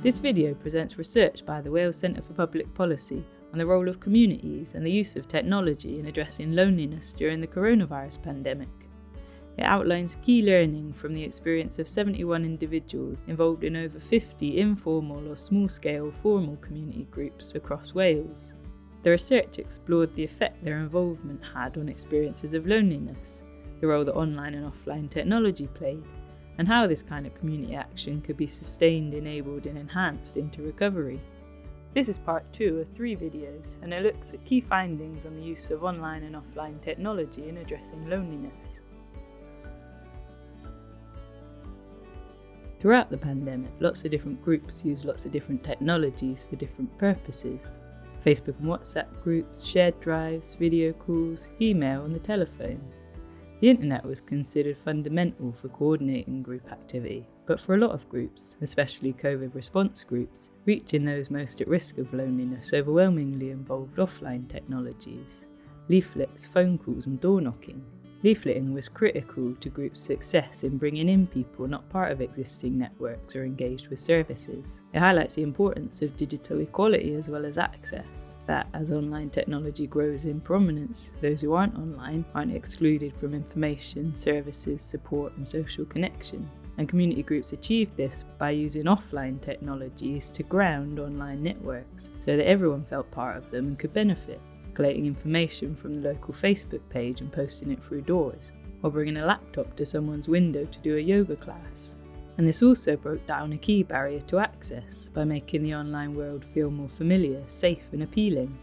This video presents research by the Wales Centre for Public Policy on the role of communities and the use of technology in addressing loneliness during the coronavirus pandemic. It outlines key learning from the experience of 71 individuals involved in over 50 informal or small-scale formal community groups across Wales. The research explored the effect their involvement had on experiences of loneliness, the role that online and offline technology played, and how this kind of community action could be sustained, enabled and enhanced into recovery. This is part 2 of 3 videos, and it looks at key findings on the use of online and offline technology in addressing loneliness. Throughout the pandemic, lots of different groups use lots of different technologies for different purposes. Facebook and WhatsApp groups, shared drives, video calls, email and the telephone. The internet was considered fundamental for coordinating group activity, but for a lot of groups, especially COVID response groups, reaching those most at risk of loneliness overwhelmingly involved offline technologies. Leaflets, phone calls and door knocking. Leafleting was critical to groups' success in bringing in people not part of existing networks or engaged with services. It highlights the importance of digital equality as well as access, that as online technology grows in prominence, those who aren't online aren't excluded from information, services, support and social connection. And community groups achieved this by using offline technologies to ground online networks so that everyone felt part of them and could benefit. Collating information from the local Facebook page and posting it through doors, or bringing a laptop to someone's window to do a yoga class. And this also broke down a key barrier to access by making the online world feel more familiar, safe and appealing.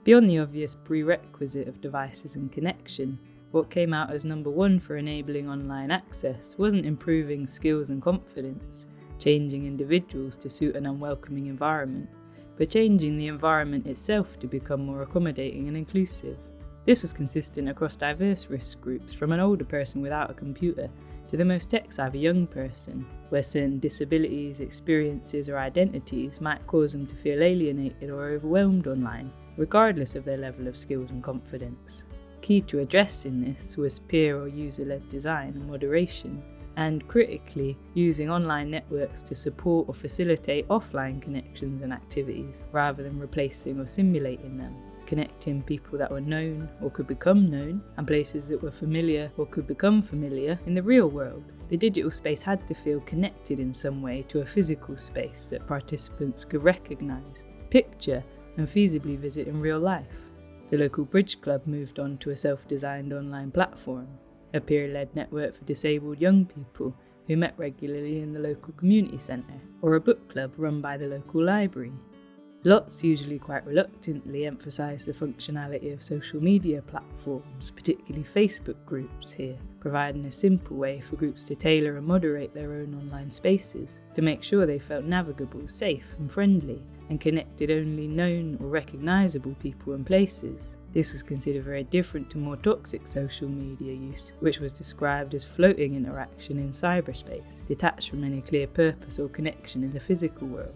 Beyond the obvious prerequisite of devices and connection, what came out as number 1 for enabling online access wasn't improving skills and confidence, changing individuals to suit an unwelcoming environment, but changing the environment itself to become more accommodating and inclusive. This was consistent across diverse risk groups, from an older person without a computer to the most tech-savvy young person, where certain disabilities, experiences or identities might cause them to feel alienated or overwhelmed online, regardless of their level of skills and confidence. Key to addressing this was peer or user-led design and moderation, and critically, using online networks to support or facilitate offline connections and activities rather than replacing or simulating them, connecting people that were known or could become known and places that were familiar or could become familiar in the real world. The digital space had to feel connected in some way to a physical space that participants could recognise, picture and feasibly visit in real life. The local bridge club moved on to a self-designed online platform, a peer-led network for disabled young people who met regularly in the local community centre, or a book club run by the local library. Lots usually quite reluctantly emphasise the functionality of social media platforms, particularly Facebook groups here, providing a simple way for groups to tailor and moderate their own online spaces to make sure they felt navigable, safe and friendly, and connected only known or recognisable people and places. This was considered very different to more toxic social media use, which was described as floating interaction in cyberspace, detached from any clear purpose or connection in the physical world.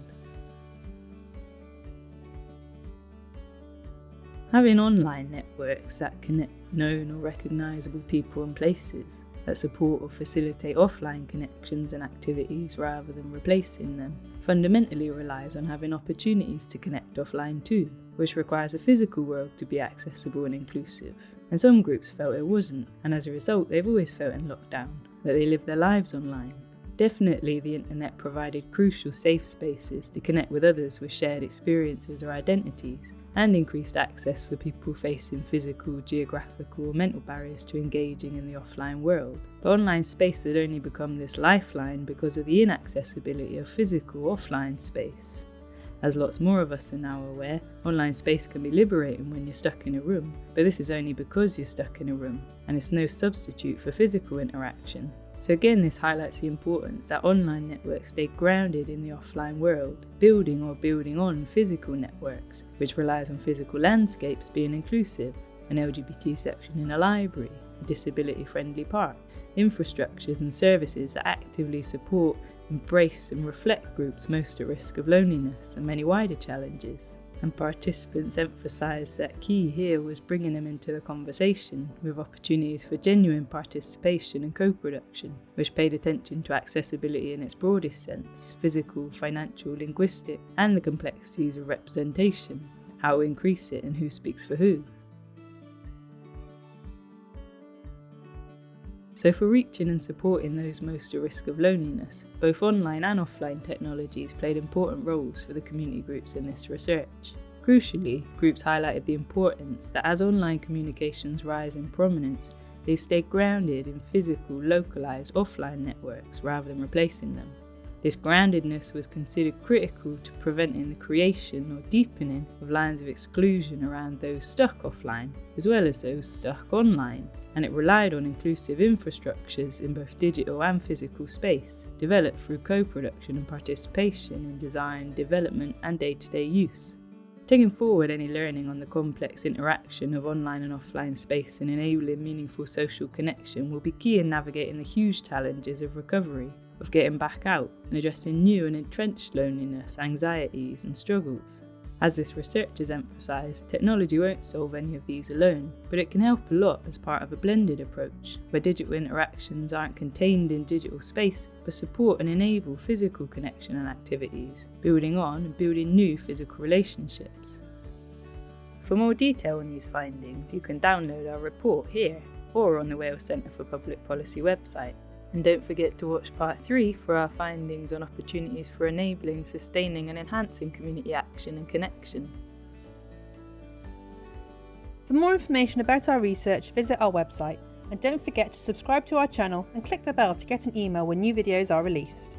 Having online networks that connect known or recognisable people and places, that support or facilitate offline connections and activities rather than replacing them, fundamentally relies on having opportunities to connect offline too, which requires a physical world to be accessible and inclusive. And some groups felt it wasn't, and as a result they've always felt in lockdown, that they live their lives online. Definitely the internet provided crucial safe spaces to connect with others with shared experiences or identities, and increased access for people facing physical, geographical or mental barriers to engaging in the offline world. But online space had only become this lifeline because of the inaccessibility of physical offline space. As lots more of us are now aware, online space can be liberating when you're stuck in a room, but this is only because you're stuck in a room, and it's no substitute for physical interaction. So again, this highlights the importance that online networks stay grounded in the offline world, building on physical networks, which relies on physical landscapes being inclusive, an LGBT section in a library, a disability-friendly park, infrastructures and services that actively support, embrace and reflect groups most at risk of loneliness and many wider challenges. and participants emphasised that key here was bringing them into the conversation with opportunities for genuine participation and co-production, which paid attention to accessibility in its broadest sense, physical, financial, linguistic, and the complexities of representation, how to increase it and who speaks for who. So for reaching and supporting those most at risk of loneliness, both online and offline technologies played important roles for the community groups in this research. Crucially, groups highlighted the importance that as online communications rise in prominence, they stay grounded in physical, localised offline networks rather than replacing them. This groundedness was considered critical to preventing the creation or deepening of lines of exclusion around those stuck offline, as well as those stuck online, and it relied on inclusive infrastructures in both digital and physical space, developed through co-production and participation in design, development, and day-to-day use. Taking forward any learning on the complex interaction of online and offline space and enabling meaningful social connection will be key in navigating the huge challenges of recovery, of getting back out and addressing new and entrenched loneliness, anxieties and struggles. As this research has emphasised, technology won't solve any of these alone, but it can help a lot as part of a blended approach, where digital interactions aren't contained in digital space, but support and enable physical connection and activities, building on and building new physical relationships. For more detail on these findings, you can download our report here, or on the Wales Centre for Public Policy website. And don't forget to watch part 3 for our findings on opportunities for enabling, sustaining and enhancing community action and connection. For more information about our research, visit our website, and don't forget to subscribe to our channel and click the bell to get an email when new videos are released.